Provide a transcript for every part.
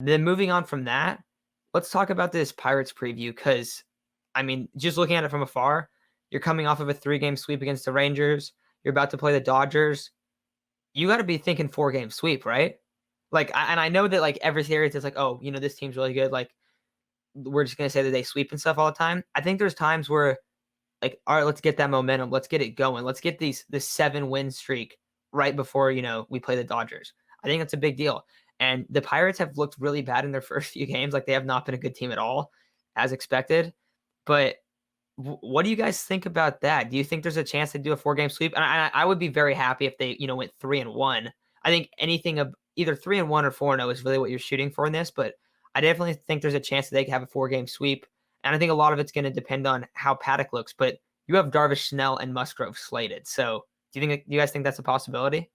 Then moving on from that, let's talk about this Pirates preview because, I mean, just looking at it from afar, you're coming off of a 3-game sweep against the Rangers. You're about to play the Dodgers. You got to be thinking 4-game sweep, right? Like, and I know that like every series is like, oh, this team's really good. Like, we're just gonna say that they sweep and stuff all the time. I think there's times where like, all right, let's get that momentum. Let's get it going. Let's get this 7-win streak right before, we play the Dodgers. I think that's a big deal. And the Pirates have looked really bad in their first few games. Like they have not been a good team at all, as expected. But what do you guys think about that? Do you think there's a chance to do a 4-game sweep? And I would be very happy if they, went 3-1. I think anything of either 3-1 or 4-0 is really what you're shooting for in this. But I definitely think there's a chance that they could have a 4-game sweep. And I think a lot of it's going to depend on how Paddock looks. But you have Darvish, Snell, and Musgrove slated. So do you guys think that's a possibility?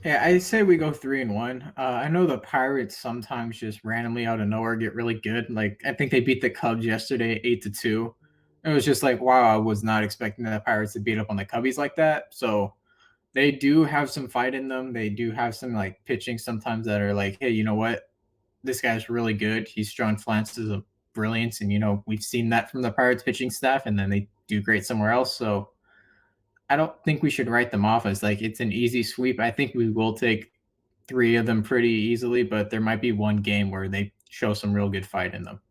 Yeah, I say we go 3-1. I know the Pirates sometimes just randomly out of nowhere get really good. Like I think they beat the Cubs yesterday, 8-2. It was just like, wow, I was not expecting the Pirates to beat up on the Cubbies like that. So they do have some fight in them. They do have some like pitching sometimes that are like, hey, you know what? This guy's really good. He's shown flashes of brilliance, and we've seen that from the Pirates pitching staff, and then they do great somewhere else. So I don't think we should write them off as like it's an easy sweep. I think we will take three of them pretty easily, but there might be one game where they show some real good fight in them.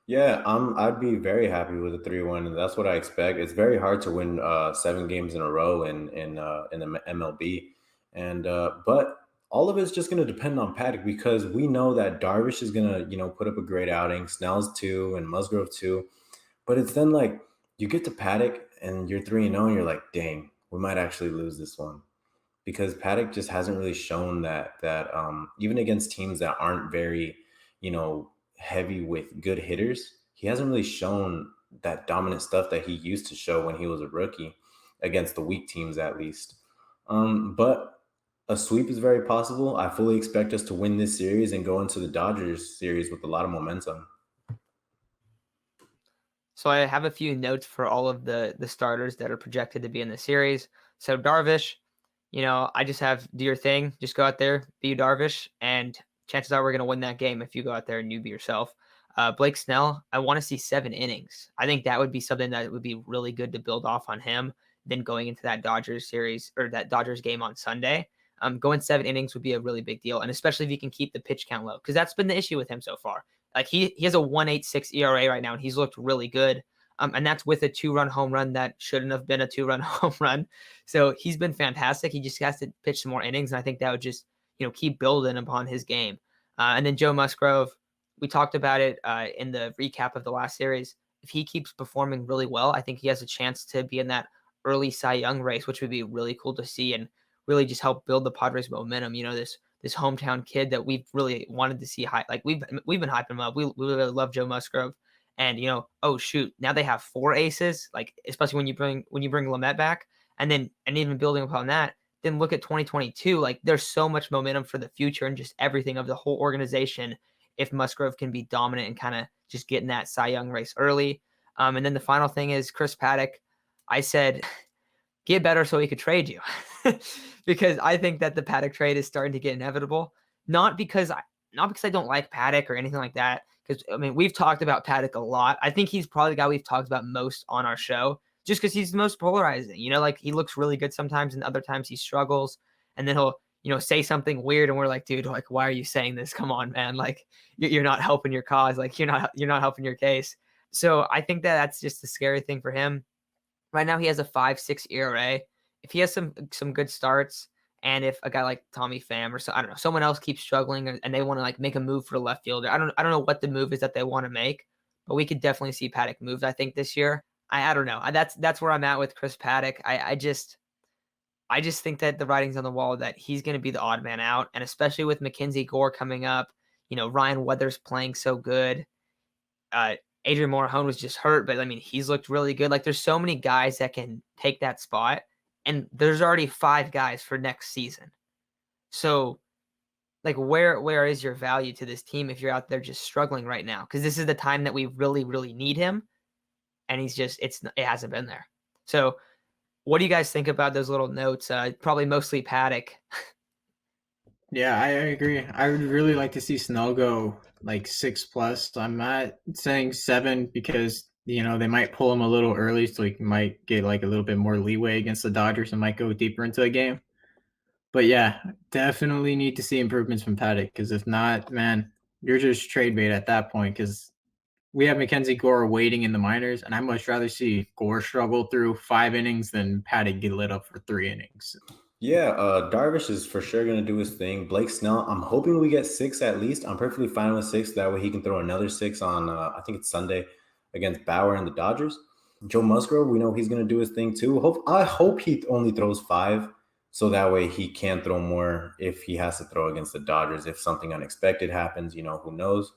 Yeah, I'd be very happy with a 3-1, and that's what I expect. It's very hard to win 7 games in a row in the MLB, and but all of it's just going to depend on Paddock because we know that Darvish is going to put up a great outing, Snell's too, and Musgrove too. But it's then like you get to Paddock and you're 3-0, and you're like, dang, we might actually lose this one because Paddock just hasn't really shown that even against teams that aren't very, heavy with good hitters, he hasn't really shown that dominant stuff that he used to show when he was a rookie against the weak teams, at least. But a sweep is very possible. I fully expect us to win this series and go into the Dodgers series with a lot of momentum. So I have a few notes for all of the starters that are projected to be in the series. So Darvish, I just have do your thing. Just go out there, be Darvish, and chances are we're going to win that game if you go out there and you be yourself. Blake Snell, I want to see 7 innings. I think that would be something that would be really good to build off on him. Then going into that Dodgers series or that Dodgers game on Sunday, going 7 innings would be a really big deal, and especially if he can keep the pitch count low, because that's been the issue with him so far. Like he has a 1.86 ERA right now, and he's looked really good. And that's with a 2-run home run that shouldn't have been a 2-run home run. So he's been fantastic. He just has to pitch some more innings, and I think that would just keep building upon his game. And then Joe Musgrove, we talked about it in the recap of the last series. If he keeps performing really well, I think he has a chance to be in that early Cy Young race, which would be really cool to see and really just help build the Padres momentum. This hometown kid that we've really wanted to see high. Like we've been hyping him up. We really love Joe Musgrove. And oh shoot, now they have 4 aces, like especially when you bring Lamet back, and even building upon that, then look at 2022. Like there's so much momentum for the future and just everything of the whole organization if Musgrove can be dominant and kind of just get in that Cy Young race early. And then the final thing is Chris Paddock. I said, get better so he could trade you. Because I think that the Paddock trade is starting to get inevitable. Not because I don't like Paddock or anything like that. Because I mean, we've talked about Paddock a lot. I think he's probably the guy we've talked about most on our show, just because he's the most polarizing. Like he looks really good sometimes, and other times he struggles. And then he'll say something weird, and we're like, dude, like, why are you saying this? Come on, man. Like you're not helping your cause. Like you're not helping your case. So I think that that's just the scary thing for him. Right now, he has a 5.6 ERA. If he has some good starts, and if a guy like Tommy Pham or I don't know, someone else keeps struggling and they want to like make a move for the left fielder, I don't know what the move is that they want to make, but we could definitely see Paddock move. I think this year. I don't know. That's where I'm at with Chris Paddock. I just think that the writing's on the wall that he's going to be the odd man out, and especially with Mackenzie Gore coming up, Ryan Weathers playing so good. Uh, Adrian Morejon was just hurt, but I mean, he's looked really good. Like, there's so many guys that can take that spot, and there's already 5 guys for next season. So, like, where is your value to this team if you're out there just struggling right now? Because this is the time that we really, really need him, and it hasn't been there. So, what do you guys think about those little notes? Probably mostly Paddock. Yeah, I agree. I would really like to see Snell go like 6+. I'm not saying 7 because they might pull him a little early, so he might get like a little bit more leeway against the Dodgers and might go deeper into a game. But yeah, definitely need to see improvements from Paddock because if not, man, you're just trade bait at that point. Because we have Mackenzie Gore waiting in the minors, and I'd much rather see Gore struggle through 5 innings than Paddock get lit up for 3 innings. Yeah, Darvish is for sure going to do his thing. Blake Snell, I'm hoping we get 6 at least. I'm perfectly fine with 6. That way he can throw another 6 on, I think it's Sunday against Bauer and the Dodgers. Joe Musgrove, we know he's going to do his thing too. I hope he only throws 5 so that way he can throw more if he has to throw against the Dodgers. If something unexpected happens, who knows?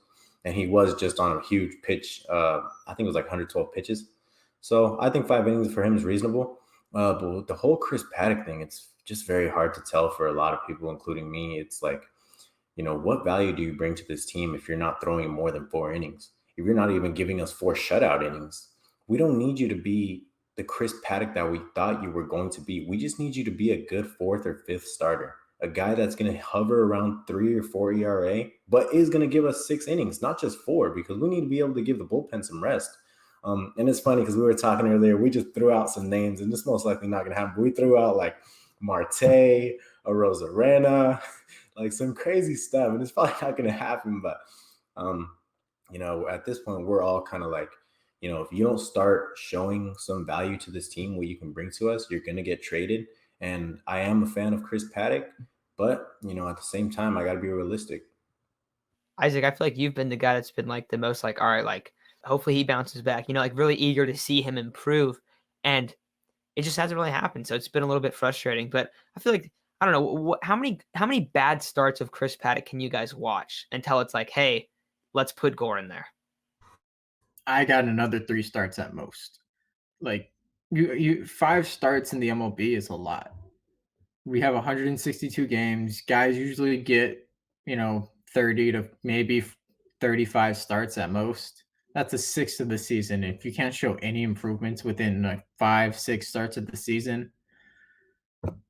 And he was just on a huge pitch. I think it was like 112 pitches. So I think 5 innings for him is reasonable. But with the whole Chris Paddock thing, it's just very hard to tell for a lot of people, including me. It's like, what value do you bring to this team if you're not throwing more than 4 innings? If you're not even giving us 4 shutout innings, we don't need you to be the Chris Paddock that we thought you were going to be. We just need you to be a good 4th or 5th starter, a guy that's going to hover around 3 or 4 ERA, but is going to give us 6 innings, not just 4, because we need to be able to give the bullpen some rest. And it's funny because we were talking earlier, we just threw out some names, and this most likely not going to happen. But we threw out like Marte, a Rosarena, like some crazy stuff, and it's probably not going to happen. But at this point, we're all kind of like, if you don't start showing some value to this team, what you can bring to us, you're going to get traded. And I am a fan of Chris Paddock, but at the same time, I got to be realistic. Isaac, I feel like you've been the guy that's been like the most like, all right, like hopefully he bounces back, like really eager to see him improve. And it just hasn't really happened. So it's been a little bit frustrating. But I feel like, I don't know, how many bad starts of Chris Paddock can you guys watch until it's like, hey, let's put Gore in there? I got another 3 starts at most. Like you 5 starts in the MLB is a lot. We have 162 games. Guys usually get, 30 to maybe 35 starts at most. That's a sixth of the season. If you can't show any improvements within like 5, 6 starts of the season,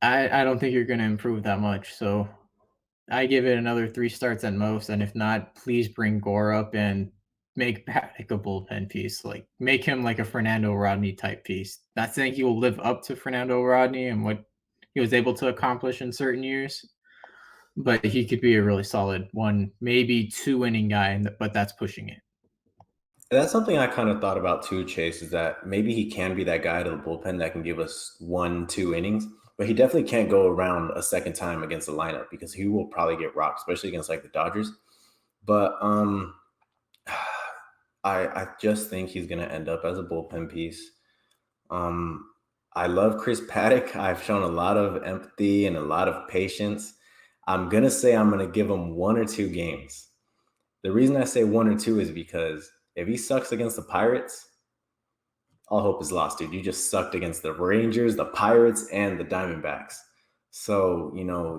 I don't think you're going to improve that much. So I give it another 3 starts at most. And if not, please bring Gore up and make Paddock a bullpen piece. Like make him like a Fernando Rodney type piece. Not saying he will live up to Fernando Rodney and what he was able to accomplish in certain years, but he could be a really solid 1, maybe 2 inning guy, but that's pushing it. That's something I kind of thought about too, Chase, is that maybe he can be that guy to the bullpen that can give us 1, 2 innings, but he definitely can't go around a second time against the lineup because he will probably get rocked, especially against like the Dodgers. But I just think he's gonna end up as a bullpen piece. I love Chris Paddock. I've shown a lot of empathy and a lot of patience. I'm gonna say I'm gonna give him 1 or 2 games. The reason I say 1 or 2 is because if he sucks against the Pirates, all hope is lost, dude. You just sucked against the Rangers, the Pirates, and the Diamondbacks. So,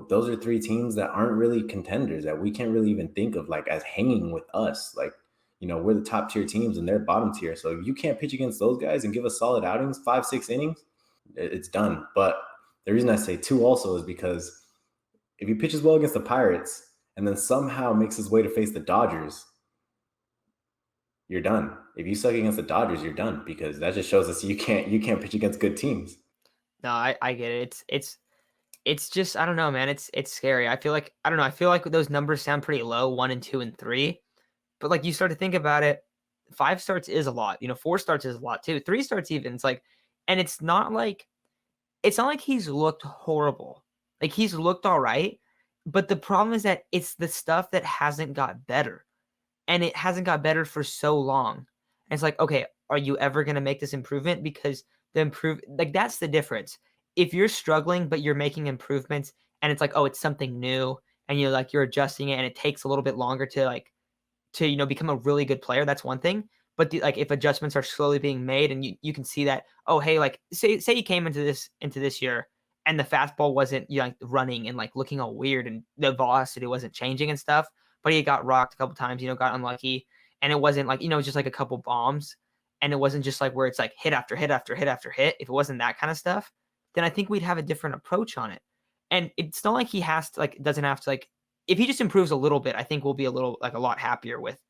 those are 3 teams that aren't really contenders that we can't really even think of like as hanging with us. Like, we're the top tier teams and they're bottom tier. So if you can't pitch against those guys and give us solid outings, 5, 6 innings, it's done. But the reason I say 2 also is because if he pitches well against the Pirates and then somehow makes his way to face the Dodgers, you're done. If you suck against the Dodgers, you're done because that just shows us you can't pitch against good teams. No, I get it. It's just, I don't know, man. It's scary. I feel like, I don't know. I feel like those numbers sound pretty low, 1 and 2 and 3. But like you start to think about it, 5 starts is a lot. 4 starts is a lot too. 3 starts even. It's like, and it's not like he's looked horrible. Like he's looked all right. But the problem is that it's the stuff that hasn't got better. And it hasn't got better for so long. And it's like, okay, are you ever going to make this improvement? Because like that's the difference. If you're struggling, but you're making improvements and it's like, oh, it's something new and you're adjusting it and it takes a little bit longer to become a really good player, that's one thing. But like if adjustments are slowly being made and you can see that, oh, hey, like say you came into this year and the fastball wasn't like running and like looking all weird and the velocity wasn't changing and stuff, but he got rocked a couple times, got unlucky, and it wasn't like just like a couple bombs, and it wasn't just like where it's like hit after hit after hit after hit. If it wasn't that kind of stuff, then I think we'd have a different approach on it. And it's not like he has to doesn't have to if he just improves a little bit, I think we'll be a lot happier with,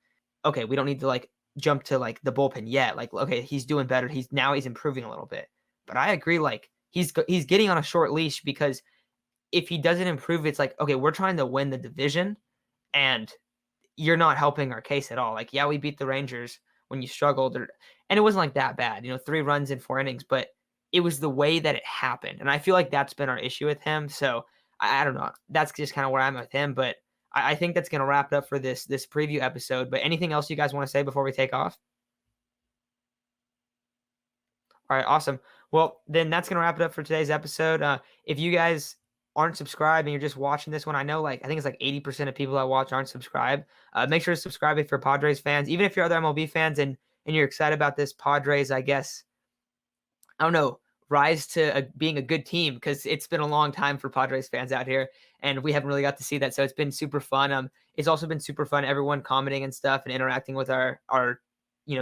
okay, we don't need to like jump to like the bullpen yet. Like, okay, he's doing better. He's improving a little bit. But I agree, like he's getting on a short leash, because if he doesn't improve, it's like, okay, we're trying to win the division and you're not helping our case at all. Like, yeah, we beat the Rangers when you struggled, and it wasn't like that bad, 3 runs in 4 innings, but it was the way that it happened. And I feel like that's been our issue with him. So I don't know. That's just kind of where I'm with him. But I think that's going to wrap it up for this preview episode. But anything else you guys want to say before we take off? All right, awesome. Well, then that's going to wrap it up for today's episode. If you guys aren't subscribed and you're just watching this one, I know I think it's like 80% of people that watch aren't subscribed. Make sure to subscribe if you're Padres fans, even if you're other MLB fans and you're excited about this Padres, I guess, I don't know, rise to being a good team, because it's been a long time for Padres fans out here and we haven't really got to see that. So it's been super fun. It's also been super fun, everyone commenting and stuff and interacting with our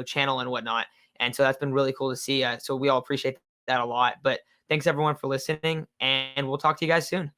channel and whatnot. And so that's been really cool to see. So we all appreciate that a lot. But thanks everyone for listening, and we'll talk to you guys soon.